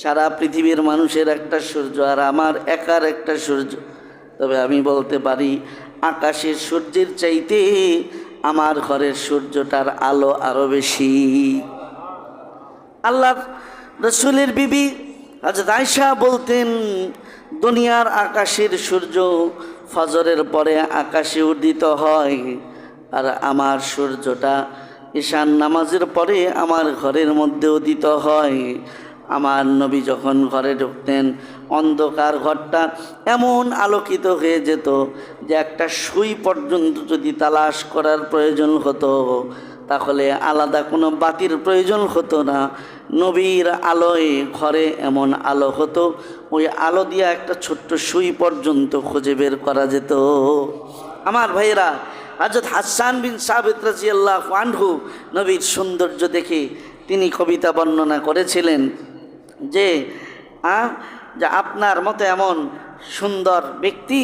সারা পৃথিবীর মানুষের একটা সূর্য, আর আমার একার একটা সূর্য। তবে আমি বলতে পারি, আকাশের সূর্যের চাইতে আমার ঘরের সূর্যটার আলো আরো বেশি। আল্লাহর রসুলের বিবি হযরত আয়েশা বলতেন, দুনিয়ার আকাশের সূর্য ফজরের পরে আকাশে উদিত হয়, আর আমার সূর্যটা ঈশান নামাজের পরে আমার ঘরের মধ্যে উদিত হয়। আমার নবী যখন ঘরে ঢুকতেন, অন্ধকার ঘরটা এমন আলোকিত হয়ে যেত যে একটা সুই পর্যন্ত যদি তালাশ করার প্রয়োজন হতো, তাহলে আলাদা কোনো বাতির প্রয়োজন হতো না। নবীর আলোয় ঘরে এমন আলো হতো, ওই আলো দিয়ে একটা ছোট্ট সুই পর্যন্ত খুঁজে বের করা যেত। আমার ভাইয়েরা, হযরত হাসান বিন সাবিত রাদিয়াল্লাহু আনহু নবীর সৌন্দর্য দেখে তিনি কবিতা বর্ণনা করেছিলেন যে আপনার মতো এমন সুন্দর ব্যক্তি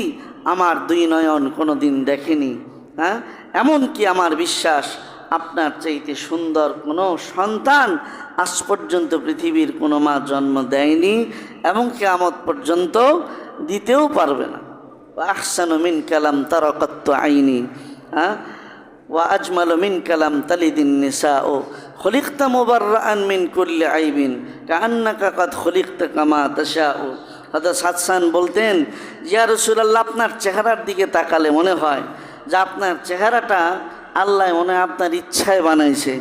আমার দুই নয়ন কোনো দিন দেখেনি। এমনকি আমার বিশ্বাস, আপনার চাইতে সুন্দর কোনো সন্তান আজ পর্যন্ত পৃথিবীর কোনো মা জন্ম দেয়নি এবং কিয়ামত পর্যন্ত দিতেও পারবে না। আহসানু মিন কালাম তারাকাত আইনি ওয়া আজমালু মিন কালাম তালিদিন নিসাউ খুলিকতা মুবাররাআন মিন কুল্লি আইবিন কাআন্নাকা কাদ খুলিকতা কামা তাশাউ। হযরত হাসান বলতেন, ইয়া রাসূলুল্লাহ, আপনার চেহারার দিকে তাকালে মনে হয় যে আপনার চেহারাটা আল্লাহ মনে হয় আপনার ইচ্ছায় বানাইছে।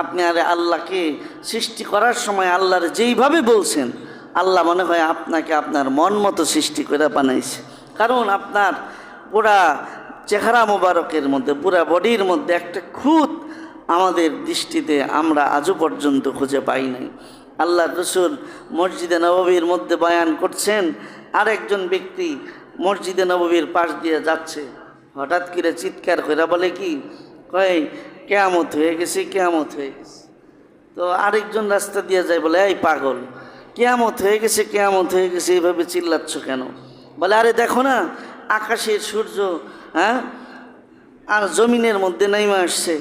আপনি আরে আল্লাহকে সৃষ্টি করার সময় আল্লাহর যেইভাবে বলছেন, আল্লাহ মনে হয় আপনাকে আপনার মন মতো সৃষ্টি করে বানাইছে। কারণ আপনার পুরা চেহারা মোবারকের মধ্যে, পুরা বডির মধ্যে একটা খুঁত আমাদের দৃষ্টিতে আমরা আজও পর্যন্ত খুঁজে পাই নাই। আল্লাহ রসুল মসজিদে নববীর মধ্যে বয়ান করছেন, আর একজন ব্যক্তি মসজিদে নববীর পাশ দিয়ে যাচ্ছে, হঠাৎ করে চিৎকার করে বলে কি, কয় কেয়ামত হয়ে গেছে, কেয়ামত হয়ে গেছে। তো আরেকজন রাস্তা দিয়ে যায়, বলে এই পাগল, কেয়ামত হয়ে গেছে, কেয়ামত হয়ে গেছে, এইভাবে চিল্লাচ্ছ কেন? বলে আরে দেখো না, আকাশের সূর্য আর জমিনের মধ্যে নেমে আসছে।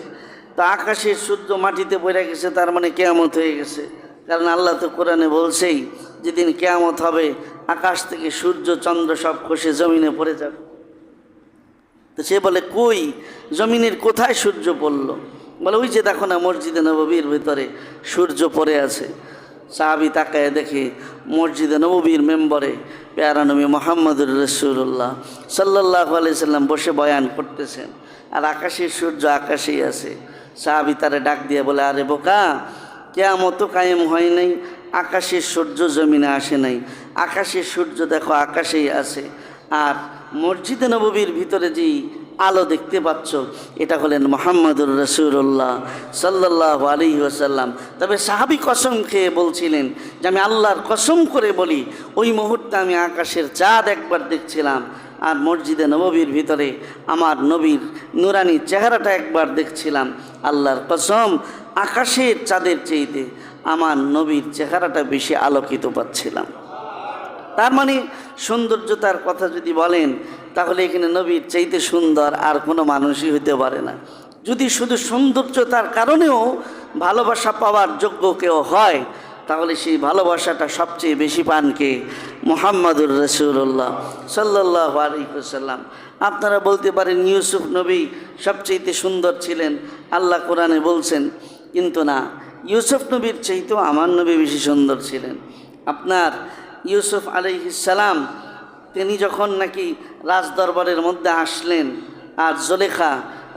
তো আকাশের সূর্য মাটিতে পড়ে গেছে, তার মানে কেয়ামত হয়ে গেছে। কারণ আল্লাহ তো কোরআনে বলছেই, যেদিন কেয়ামত হবে আকাশ থেকে সূর্য চন্দ্র সব খসে জমিনে পড়ে যাবে। তো সে বলে, কই, জমিনের কোথায় সূর্য পড়ল? বলে ওই যে দেখো না, মসজিদে নববীর ভিতরে সূর্য পড়ে আছে। সাহাবী তাকায় দেখে মসজিদে নববীর মেম্বরে পেয়ারা নবী মুহাম্মদুর রাসূলুল্লাহ সাল্লাল্লাহু আলাইহি সাল্লাম বসে বয়ান করতেছেন, আর আকাশের সূর্য আকাশেই আছে। সাহাবী তারে ডাক দিয়ে বলে, আরে বোকা, কিয়ামত কায়েম হয় নাই, আকাশের সূর্য জমিনে আসে নাই, আকাশের সূর্য দেখো আকাশেই আছে। আর মসজিদে নববীর ভিতরে যেই আলো দেখতে পাচ্ছ, এটা হলেন মুহাম্মদুর রাসূলুল্লাহ সাল্লাল্লাহু আলাইহি ওয়াসাল্লাম। তবে সাহাবী কসম খেয়ে বলছিলেন যে আমি আল্লাহর কসম করে বলি, ওই মুহূর্তে আমি আকাশের চাঁদ একবার দেখছিলাম, আর মসজিদে নববীর ভিতরে আমার নবীর নুরানি চেহারাটা একবার দেখছিলাম। আল্লাহর কসম, আকাশের চাঁদের চাইতে আমার নবীর চেহারাটা বেশি আলোকিত পাচ্ছিলাম। তার মানে সৌন্দর্যতার কথা যদি বলেন, তাহলে এখানে নবীর চাইতে সুন্দর আর কোনো মানুষই হতে পারে না। যদি শুধু সৌন্দর্যতার কারণেও ভালোবাসা পাওয়ার যোগ্য কেউ হয়, তাহলে সেই ভালোবাসাটা সবচেয়ে বেশি পান কে? মুহাম্মদুর রাসূলুল্লাহ সাল্লাল্লাহু আলাইহি ওয়াসাল্লাম। আপনারা বলতে পারেন ইউসুফ নবী সবচেয়ে সুন্দর ছিলেন, আল্লাহ কোরআনে বলছেন, কিন্তু না, ইউসুফ নবীর চাইতেও আমার নবী বেশি সুন্দর ছিলেন। আপনার ইউসুফ আলাইহিস সালাম, তিনি যখন নাকি রাজদরবারের মধ্যে আসলেন, আর জুলেখা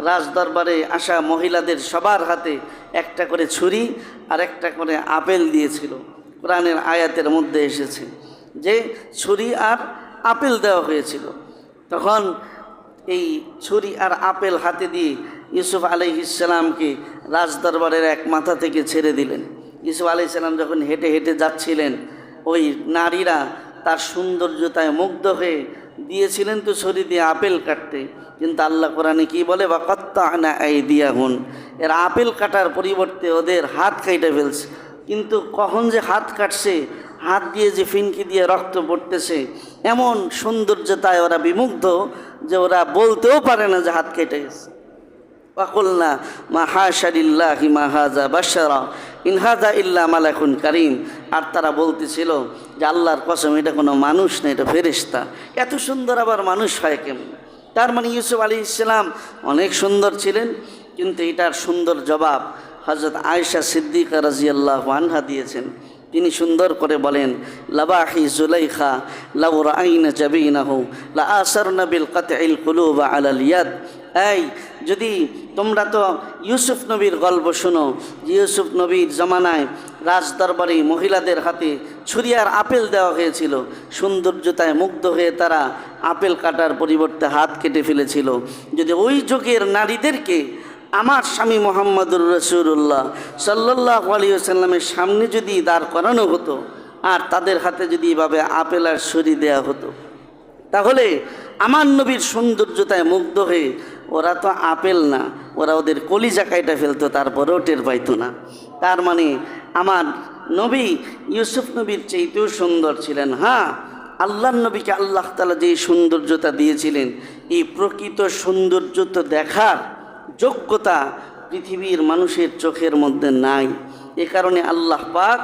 রাজদরবারে আসা মহিলাদের সবার হাতে একটা করে ছুরি আর একটা করে আপেল দিয়েছিল। কোরআনের আয়াতের মধ্যে এসেছে যে ছুরি আর আপেল দেওয়া হয়েছিল। তখন এই ছুরি আর আপেল হাতে দিয়ে ইউসুফ আলাইহিস সালামকে রাজদরবারের এক মাথা থেকে ছেড়ে দিলেন। ইউসুফ আলাইহিস সালাম যখন হেঁটে হেঁটে যাচ্ছিলেন, ওই নারীরা তার সৌন্দর্যতায় মুগ্ধ হয়ে দিয়েছিলেন তো ছুরি দিয়ে আপেল কাটতে, কিন্তু আল্লাহ কোরআনে কি বলে, বা কাত্তা'না আইদিয়াহুন, এর আপেল কাটার পরিবর্তে ওদের হাত কেটে ফেলছে। কিন্তু কখন যে হাত কাটছে, হাত দিয়ে যে ফিনকি দিয়ে রক্ত পড়তেছে, এমন সৌন্দর্যতায় ওরা বিমুগ্ধ যে ওরা বলতেও পারে না যে হাত কেটে গেছে। ওয়াকুলনা মা হাশা লিল্লাহি মা হাযা বাশারা ইন হাযা ইল্লা মালাকুন কারীম। আর তারা বলতেছিল যে আল্লাহর কসম, এটা কোনো মানুষ না, এটা ফেরেশতা। এত সুন্দর আবার মানুষ হয় কেমন? তার মানে ইউসুফ আলাইহিস সালাম অনেক সুন্দর ছিলেন, কিন্তু এটার সুন্দর জবাব হযরত আয়েশা সিদ্দিকা রাদিয়াল্লাহু আনহা দিয়েছেন। তিনি সুন্দর করে বলেন, লাবাহি জুলাইখা লাউ রাআইনা জাবিনাহু লা আসারনা বিল কাতইল কুলুব আলাল ইয়াদ। এই যদি তোমরা তো ইউসুফ নবীর গল্প শোনো, যে ইউসুফ নবীর জমানায় রাজদরবারে মহিলাদের হাতে ছুরি আর আপেল দেওয়া হয়েছিল, সৌন্দর্যতায় মুগ্ধ হয়ে তারা আপেল কাটার পরিবর্তে হাত কেটে ফেলেছিল। যদি ওই যুগের নারীদেরকে আমার স্বামী মোহাম্মদুর রাসূলুল্লাহ সাল্লাল্লাহু আলাইহি ওয়াসাল্লামের সামনে যদি দাঁড় করানো হতো, আর তাদের হাতে যদি এভাবে আপেল আর ছুরি দেওয়া হতো, তাহলে আমার নবীর সৌন্দর্যতায় মুগ্ধ হয়ে ওরা তো আপেল না, ওরা ওদের কলিজা কাইটা ফেলতো, তারপরেও টের পাইতো না। তার মানে আমার নবী ইউসুফ নবীর চাইতেও সুন্দর ছিলেন। হ্যাঁ, আল্লাহর নবীকে আল্লাহ তাআলা যে সৌন্দর্যতা দিয়েছিলেন, এই প্রকৃত সৌন্দর্য তো দেখার যোগ্যতা পৃথিবীর মানুষের চোখের মধ্যে নাই। এ কারণে আল্লাহ পাক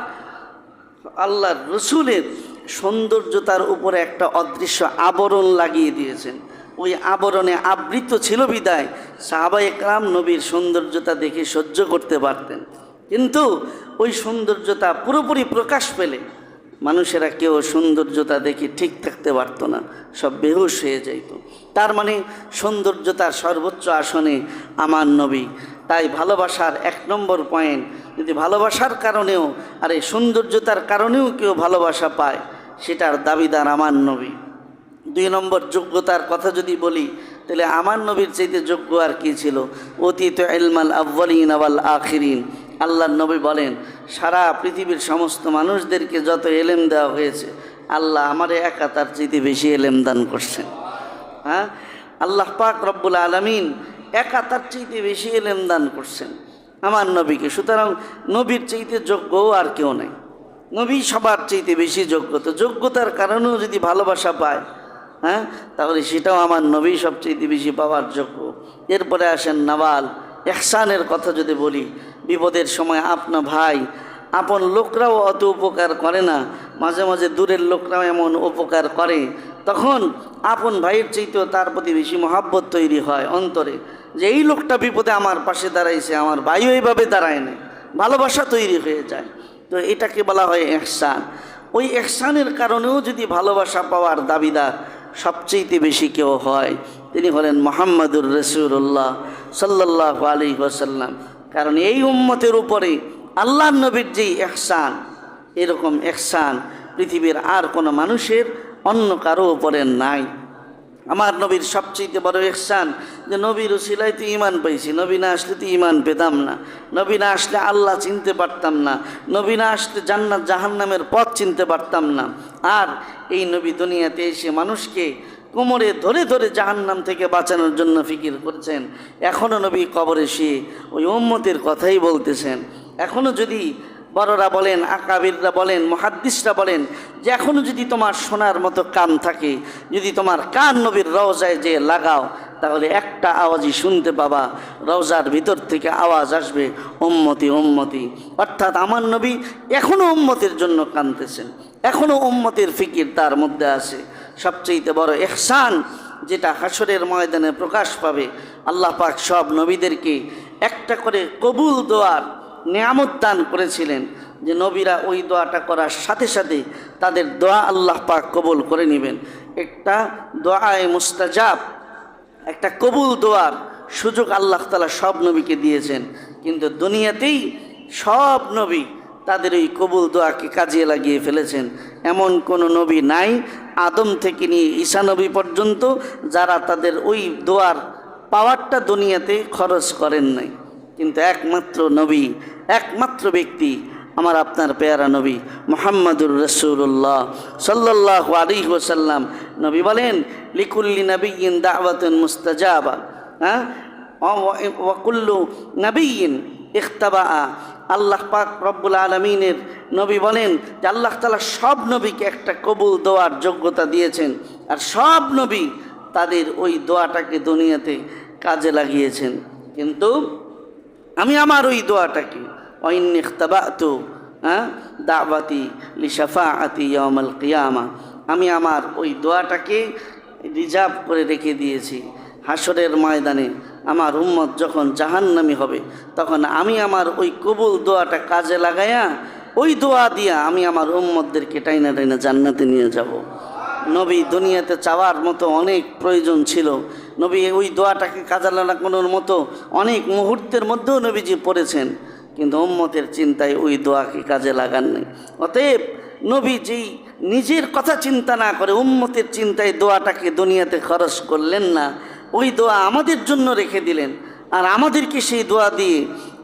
আল্লাহর রসুলের সৌন্দর্যতার উপরে একটা অদৃশ্য আবরণ লাগিয়ে দিয়েছেন। ওই আবরণে আবৃত ছিল বিদায় সাহাবায়ে একরাম নবীর সৌন্দর্যতা দেখে সহ্য করতে পারতেন, কিন্তু ওই সৌন্দর্যতা পুরোপুরি প্রকাশ পেলে মানুষেরা কেউ সৌন্দর্যতা দেখে ঠিক থাকতে পারতো না, সব বেহুশ হয়ে যাইত। তার মানে সৌন্দর্যতার সর্বোচ্চ আসনে আমার নবী। তাই ভালোবাসার এক নম্বর পয়েন্ট, যদি ভালোবাসার কারণেও আর এই সৌন্দর্যতার কারণেও কেউ ভালোবাসা পায়, সেটার দাবিদার আমার নবী। দুই নম্বর যোগ্যতার কথা যদি বলি, তাহলে আমার নবীর চাইতে যোগ্য আর কি ছিল? অতীত ইলমাল আউয়ালিন ওয়াল আখিরিন। আল্লাহর নবী বলেন, সারা পৃথিবীর সমস্ত মানুষদেরকে যত এলেম দেওয়া হয়েছে, আল্লাহ আমারে একা তার চাইতে বেশি এলেম দান করছেন। হ্যাঁ, আল্লাহ পাক রব্বুল আলামিন একা তার চাইতে বেশি এলেম দান করছেন আমার নবীকে। সুতরাং নবীর চাইতে যোগ্য আর কেউ নেই, নবী সবার চাইতে বেশি যোগ্য। তো যোগ্যতার কারণেও যদি ভালোবাসা পায়, হ্যাঁ, তাহলে সেটাও আমার নবী সবচেয়ে বেশি পাওয়ার যোগ্য। এরপরে আসেন নওয়াল, ইহসানের কথা যদি বলি, বিপদের সময় আপনা ভাই আপন লোকরাও অত উপকার করে না, মাঝে মাঝে দূরের লোকরাও এমন উপকার করে, তখন আপন ভাইয়ের চাইতেও তার প্রতি বেশি মহাব্বত তৈরি হয় অন্তরে, যে এই লোকটা বিপদে আমার পাশে দাঁড়াইছে, আমার ভাইও এইভাবে দাঁড়ায় না, ভালোবাসা তৈরি হয়ে যায়। তো এটাকে বলা হয় ইহসান। ওই ইহসানের কারণেও যদি ভালোবাসা পাওয়ার দাবিদার সবচেয়ে বেশি কেউ হয়, তিনি হলেন মুহাম্মদুর রাসূলুল্লাহ সাল্লাল্লাহু আলাইহি ওয়াসাল্লাম। কারণ এই উম্মতের উপরে আল্লাহর নবীর যে ইহসান, এরকম ইহসান পৃথিবীর আর কোনো মানুষের অন্য কারো উপরে নাই। আমার নবীর সবচেয়ে বড় ইহসান যে নবীর উসিলায় তো ঈমান পাইছি, নবী না আসলে তো ঈমান পেতাম না, নবী না আসলে আল্লাহ চিনতে পারতাম না, নবী না আসলে জান্নাত জাহান্নামের পথ চিনতে পারতাম না। আর এই নবী দুনিয়াতে এসে মানুষকে কোমরে ধরে ধরে জাহান্নাম থেকে বাঁচানোর জন্য ফিকির করছেন। এখনও নবী কবরে শুয়ে ওই উম্মতের কথাই বলতেছেন। এখনও যদি বড়রা বলেন, আকাবিররা বলেন, মুহাদ্দিসরা বলেন যে এখনও যদি তোমার শোনার মতো কান থাকে, যদি তোমার কান নবীর রওজায় যে লাগাও, তাহলে একটা আওয়াজই শুনতে পাবা, রওজার ভিতর থেকে আওয়াজ আসবে, উম্মতি উম্মতি। অর্থাৎ আমার নবী এখনও উম্মতের জন্য কাঁদতেছেন, এখনও উম্মতের ফিকির তার মধ্যে আছে। সবচেয়ে বড় ইহসান যেটা হাসরের ময়দানে প্রকাশ পাবে, আল্লাহ পাক সব নবীদেরকে একটা করে কবুল দোয়ার নিয়ামত দান করেছিলেন, যে নবীরা ওই দোয়াটা করার সাথে সাথে তাদের দোয়া আল্লাহ পাক কবুল করে নেবেন। একটা দোয়ায়ে মুস্তাজাব, একটা কবুল দোয়ার সুযোগ আল্লাহ তাআলা সব নবীকে দিয়েছেন। কিন্তু দুনিয়াতেই সব নবী তাদের ওই কবুল দোয়াকে কাজে লাগিয়ে ফেলেছেন। এমন কোনো নবী নাই আদম থেকে নিয়ে ঈসা নবী পর্যন্ত যারা তাদের ওই দোয়ার পাওয়ারটা দুনিয়াতে খরচ করেন নাই। কিন্তু একমাত্র নবী, একমাত্র ব্যক্তি আমার আপনার পেয়ারা নবী মুহাম্মদুর রাসূলুল্লাহ সাল্লাল্লাহু আলাইহি ওয়াসাল্লাম। নবী বলেন, লিকুল্লি নাবিয়্যিন দাওয়াতুন মুস্তাজাবা, হ্যাঁ, ওয়া কুল্লু নাবিয়্যিন ইখতাবা। আল্লাহ পাক রব্বুল আলামিনের নবী বলেন যে আল্লাহ তাআলা সব নবীকে একটা কবুল দোয়ার যোগ্যতা দিয়েছেন, আর সব নবী তাদের ওই দোয়াটাকে দুনিয়াতে কাজে লাগিয়েছেন। কিন্তু আমি আমার ওই দোয়াটাকে ইখতাবাতু দাওয়াতি লিশাফাআতি ইয়াউমাল কিয়ামা, আমি আমার ওই দোয়াটাকে রিজার্ভ করে রেখে দিয়েছি। হাসরের ময়দানে আমার উম্মত যখন জাহান্নামী হবে, তখন আমি আমার ওই কবুল দোয়াটা কাজে লাগাইয়া ওই দোয়া দিয়া আমি আমার উম্মতদেরকে টাইনা টাইনা জান্নাতে নিয়ে যাব। নবী দুনিয়াতে চাওয়ার মতো অনেক প্রয়োজন ছিল, নবী ওই দোয়াটাকে কাজে লাগানোর মতো অনেক মুহূর্তের মধ্যেও নবীজি পড়েছেন, কিন্তু উম্মতের চিন্তায় ওই দোয়াকে কাজে লাগান নাই। অতএব নবী যেই নিজের কথা চিন্তা না করে উম্মতের চিন্তায় দোয়াটাকে দুনিয়াতে খরচ করলেন না, ওই দোয়া আমাদের জন্য রেখে দিলেন, আর আমাদেরকে সেই দোয়া দিয়ে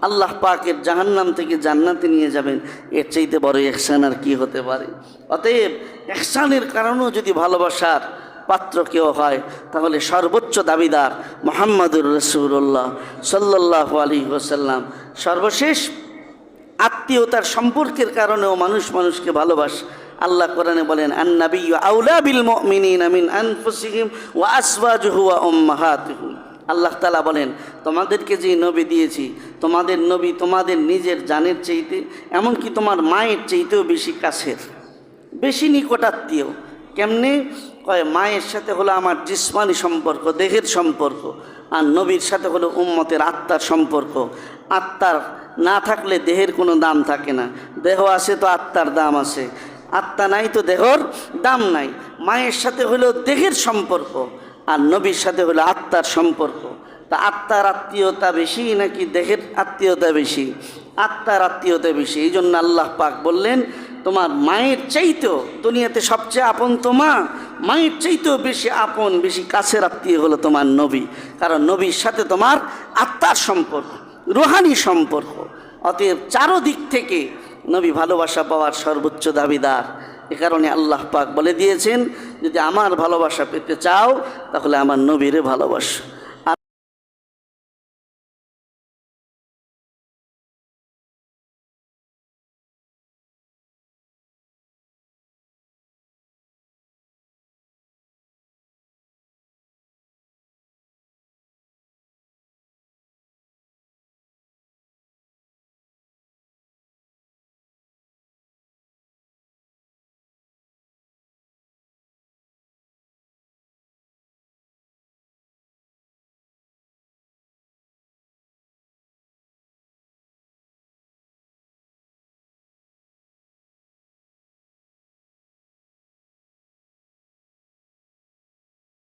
আল্লাহ পাকের জাহান্নাম থেকে জান্নাতে নিয়ে যাবেন। এর চাইতে বড় ইহসান আর কি হতে পারে? অতএব ইহসানের কারণেও যদি ভালোবাসার পাত্র কেউ হয়, তাহলে সর্বোচ্চ দাবিদার মুহাম্মদুর রাসূলুল্লাহ সাল্লাল্লাহু আলাইহি ওয়াসাল্লাম। সর্বশেষ আত্মীয়তার সম্পর্কের কারণেও মানুষ মানুষকে ভালোবাসে। আল্লাহ কোরআনে বলেন, আন-নাবিয়্যু আউলা বিল মুমিনিনা মিন আনফুসিহিম ওয়া আজওয়াজুহু ওয়া উম্মাহাতুহুম। আল্লাহ তাআলা বলেন, তোমাদেরকে যে নবী দিয়েছি, তোমাদের নবী তোমাদের নিজের জানের চাইতে, এমনকি তোমার মায়ের চাইতেও বেশি কাছের, বেশি নিকটাত্মীয়। কেমনে? কয়, মায়ের সাথে হলো আমার জিসমানি সম্পর্ক, দেহের সম্পর্ক, আর নবীর সাথে হলো উম্মতের আত্মার সম্পর্ক। আত্মার না থাকলে দেহের কোনো দাম থাকে না, দেহ আছে তো আত্মার দাম আছে, আত্মা নাই তো দেহর দাম নাই। মায়ের সাথে হলো দেহের সম্পর্ক, আর নবীর সাথে হলো আত্মার সম্পর্ক। তা আত্মার আত্মীয়তা বেশি নাকি দেহের আত্মীয়তা বেশি? আত্মার আত্মীয়তা বেশি। এই জন্য আল্লাহ পাক বললেন, তোমার মায়ের চাইতেও দুনিয়াতে সবচেয়ে আপন তো মা, মায়ের চাইতেও বেশি আপন, বেশি কাছের আত্মীয় হলো তোমার নবী। কারণ নবীর সাথে তোমার আত্মার সম্পর্ক, রুহানি সম্পর্ক। অতএব চারোদিক থেকে নবী ভালোবাসা পাওয়ার সর্বোচ্চ দাবিদার। এ কারণে আল্লাহ পাক বলে দিয়েছেন, যদি আমার ভালোবাসা পেতে চাও তাহলে আমার নবীরে ভালোবাসো।